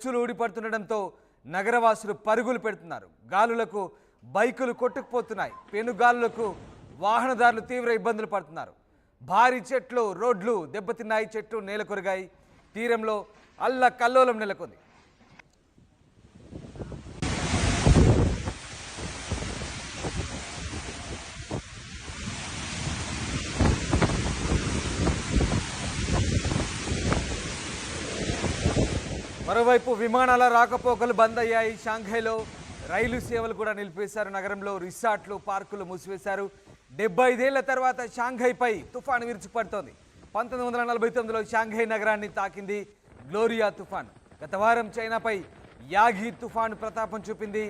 పెచ్చులు ఊడిపడుతుండటంతో నగరవాసులు పరుగులు పెడుతున్నారు. గాలులకు బైకులు కొట్టుకుపోతున్నాయి. పెనుగాలులకు వాహనదారులు తీవ్ర ఇబ్బందులు పడుతున్నారు. భారీ చెట్లు రోడ్లు దెబ్బతిన్నాయి. చెట్లు నేలకొరిగాయి. తీరంలో అల్లకల్లోలం నెలకొంది. మరోవైపు విమానాల రాకపోకలు బంద్ అయ్యాయి. షాంఘైలో రైలు సేవలు కూడా నిలిపేశారు. నగరంలో రిసార్ట్లు పార్కులు మూసివేశారు. 75 ఏళ్ల తర్వాత షాంఘైపై తుఫాను విరుచుకుపడుతోంది. 1949లో షాంఘై నగరాన్ని తాకింది గ్లోరియా తుఫాను. గత వారం చైనాపై యాగి తుఫాను ప్రతాపం చూపింది.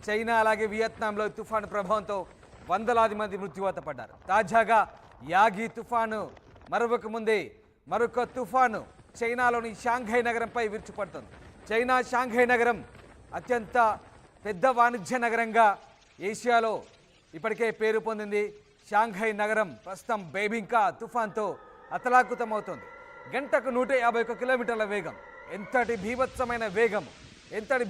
చైనా అలాగే వియత్నాంలో తుఫాను ప్రభావంతో వందలాది మంది మృత్యువాత పడ్డారు. తాజాగా యాగి తుఫాను మరొక తుఫాను చైనాలోని షాంఘై నగరంపై విరుచుపడుతుంది. చైనా షాంఘై నగరం అత్యంత పెద్ద వాణిజ్య నగరంగా ఏషియాలో ఇప్పటికే పేరు పొందింది. షాంఘై నగరం ప్రస్తుతం బేబింకా తుఫాన్తో అతలాకుతమవుతోంది. గంటకు 151 కిలోమీటర్ల వేగం. ఎంతటి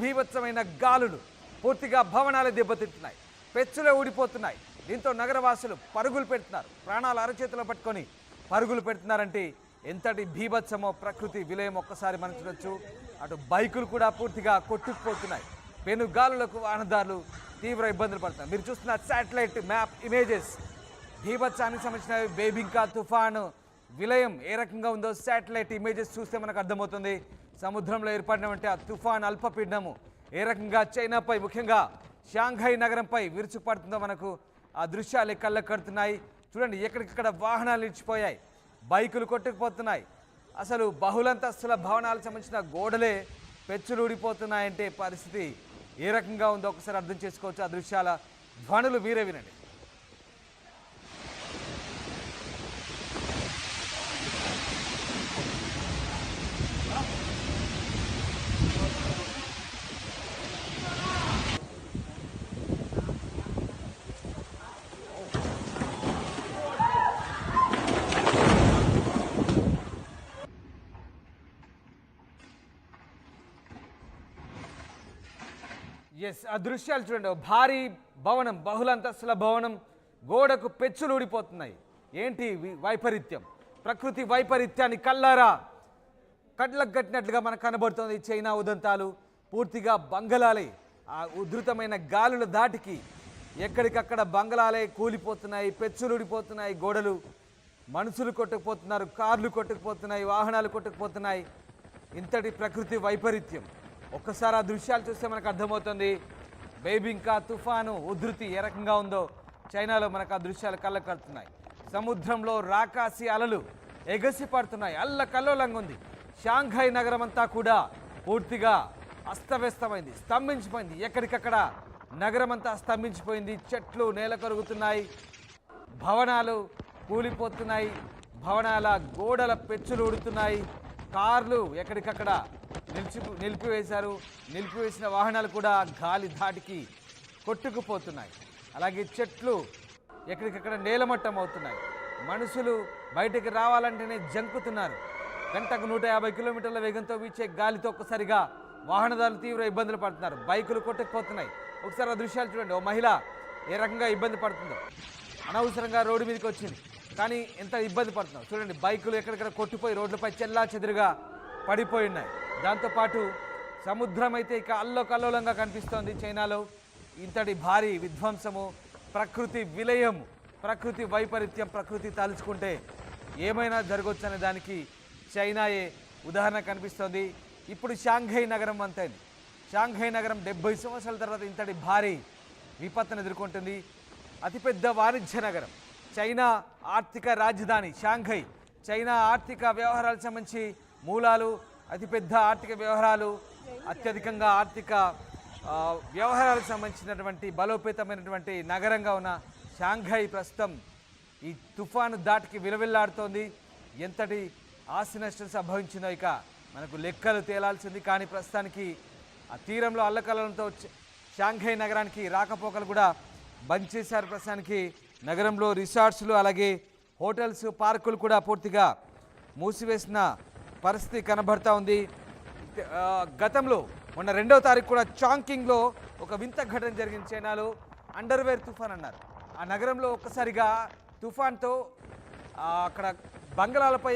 భీభత్సమైన గాలులు. పూర్తిగా భవనాలు దెబ్బతింటున్నాయి. పెచ్చులే ఊడిపోతున్నాయి. దీంతో నగరవాసులు పరుగులు పెడుతున్నారు. ప్రాణాలు అరచేతిలో పట్టుకొని పరుగులు పెడుతున్నారంటే ఎంతటి భీభత్సమో ప్రకృతి విలయం ఒక్కసారి మనం చూడొచ్చు. అటు బైకులు కూడా పూర్తిగా కొట్టుకుపోతున్నాయి. పెనుగాలులకు వాహనదారులు తీవ్ర ఇబ్బందులు పడుతున్నారు. మీరు చూస్తున్న శాటిలైట్ మ్యాప్ ఇమేజెస్ భీభత్సానికి సంబంధించిన బేబింకా తుఫాను విలయం ఏ రకంగా ఉందో శాటిలైట్ ఇమేజెస్ చూస్తే మనకు అర్థమవుతుంది. సముద్రంలో ఏర్పడినటువంటి ఆ తుఫాన్ అల్పపీడనము ఏ రకంగా చైనాపై ముఖ్యంగా షాంఘై నగరంపై విరుచుకుపడుతుందో మనకు ఆ దృశ్యాలు కళ్ళకు కడుతున్నాయి. చూడండి, ఎక్కడికక్కడ వాహనాలు నిలిచిపోయాయి. బైకులు కొట్టుకుపోతున్నాయి. అసలు బహుళంతస్తుల భవనాలకు సంబంధించిన గోడలే పెచ్చులు ఊడిపోతున్నాయంటే పరిస్థితి ఏ రకంగా ఉందో ఒకసారి అర్థం చేసుకోవచ్చు. ఆ దృశ్యాల ధ్వనులు మీరే వినండి. ఆ దృశ్యాలు చూడండి. భారీ భవనం, బహుళంతస్తుల భవనం గోడకు పెచ్చులు ఊడిపోతున్నాయి. ఏంటి వైపరీత్యం? ప్రకృతి వైపరీత్యాన్ని కళ్ళకు కట్టినట్లుగా మనకు కనబడుతుంది. చైనా ఉదంతాలు పూర్తిగా బంగళాలే. ఆ ఉధృతమైన గాలుల దాటికి ఎక్కడికక్కడ బంగళాలే కూలిపోతున్నాయి. పెచ్చులు ఊడిపోతున్నాయి. గోడలు, మనుషులు కొట్టుకుపోతున్నారు. కార్లు కొట్టుకుపోతున్నాయి. వాహనాలు కొట్టుకుపోతున్నాయి. ఇంతటి ప్రకృతి వైపరీత్యం ఒక్కసారి ఆ దృశ్యాలు చూస్తే మనకు అర్థమవుతుంది. బేబింకా తుఫాను ఉధృతి ఏ రకంగా ఉందో చైనాలో మనకు ఆ దృశ్యాలు కళ్ళకు కడుతున్నాయి. సముద్రంలో రాకాసి అలలు ఎగసి పడుతున్నాయి. అల్లకల్లోలంగా ఉంది. షాంఘై నగరం అంతా కూడా పూర్తిగా అస్తవ్యస్తమైంది, స్తంభించిపోయింది. ఎక్కడికక్కడ నగరం అంతా స్తంభించిపోయింది. చెట్లు నేల కరుగుతున్నాయి. భవనాలు కూలిపోతున్నాయి. భవనాల గోడల పెచ్చులు ఊడుతున్నాయి. కార్లు ఎక్కడికక్కడ నిలిపివేశారు. నిలిపివేసిన వాహనాలు కూడా గాలి ధాటికి కొట్టుకుపోతున్నాయి. అలాగే చెట్లు ఎక్కడికక్కడ నేలమట్టం అవుతున్నాయి. మనుషులు బయటికి రావాలంటేనే జంకుతున్నారు. గంటకు 150 కిలోమీటర్ల వేగంతో వీచే గాలితో ఒక్కసారిగా వాహనదారులు తీవ్ర ఇబ్బందులు పడుతున్నారు. బైకులు కొట్టుకుపోతున్నాయి. ఒకసారి ఆ దృశ్యాలు చూడండి. ఓ మహిళ ఏ రకంగా ఇబ్బంది పడుతుందో. అనవసరంగా రోడ్డు మీదకి వచ్చింది, కానీ ఎంత ఇబ్బంది పడుతుందో చూడండి. బైకులు ఎక్కడిక్కడ కొట్టుపోయి రోడ్లపై చెల్లా చెదురుగా పడిపోయి ఉన్నాయి. దాంతోపాటు సముద్రం అయితే ఇక అల్లోకల్లోలంగా కనిపిస్తోంది. చైనాలో ఇంతటి భారీ విధ్వంసము, ప్రకృతి విలయం, ప్రకృతి వైపరీత్యం, ప్రకృతి తలుచుకుంటే ఏమైనా జరగవచ్చు అనే దానికి చైనాయే ఉదాహరణ కనిపిస్తోంది. ఇప్పుడు షాంఘై నగరం అంతైంది. షాంఘై నగరం 70 సంవత్సరాల తర్వాత ఇంతటి భారీ విపత్తును ఎదుర్కొంటుంది. అతిపెద్ద వాణిజ్య నగరం, చైనా ఆర్థిక రాజధాని షాంఘై. చైనా ఆర్థిక వ్యవహారాలకు సంబంధించి మూలాలు, అతిపెద్ద ఆర్థిక వ్యవహారాలు, అత్యధికంగా ఆర్థిక వ్యవహారాలకు సంబంధించినటువంటి బలోపేతమైనటువంటి నగరంగా ఉన్న షాంఘై ప్రస్తుతం ఈ తుఫాను దాటికి విలవిల్లాడుతోంది. ఎంతటి ఆస్తి నష్టం సంభవించిందో ఇక మనకు లెక్కలు తేలాల్సింది. కానీ ప్రస్తుతానికి ఆ తీరంలో అల్లకల్లంతో షాంఘై నగరానికి రాకపోకలు కూడా బంద్ చేశారు. ప్రస్తుతానికి నగరంలో రిసార్ట్స్లు అలాగే హోటల్స్, పార్కులు కూడా పూర్తిగా మూసివేసిన పరిస్థితి కనబడతా ఉంది. గతంలో మొన్న 2వ తారీఖు కూడా చాంకింగ్లో ఒక వింత ఘటన జరిగింది. చైనాలో అండర్వేర్ తుఫాన్ అన్నారు. ఆ నగరంలో ఒక్కసారిగా తుఫాన్తో అక్కడ బంగ్లాలపై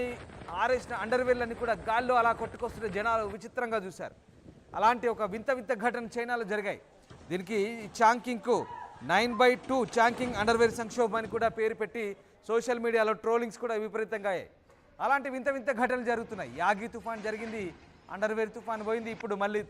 ఆరేసిన అండర్వేర్లన్నీ కూడా గాల్లో అలా కొట్టుకొస్తుంటే జనాలు విచిత్రంగా చూశారు. అలాంటి ఒక వింత వింత ఘటన చైనాలో జరిగాయి. దీనికి చాంకింగ్కు 9/2 చాంకింగ్ అండర్వేర్ సంక్షోభం అని కూడా పేరు పెట్టి సోషల్ మీడియాలో ట్రోలింగ్స్ కూడా విపరీతంగా అయ్యాయి. అలాంటి వింత వింత ఘటనలు జరుగుతున్నాయి. యాగి తుఫాన్ జరిగింది, అండర్వేర్ తుఫాన్ పోయింది, ఇప్పుడు మళ్ళీ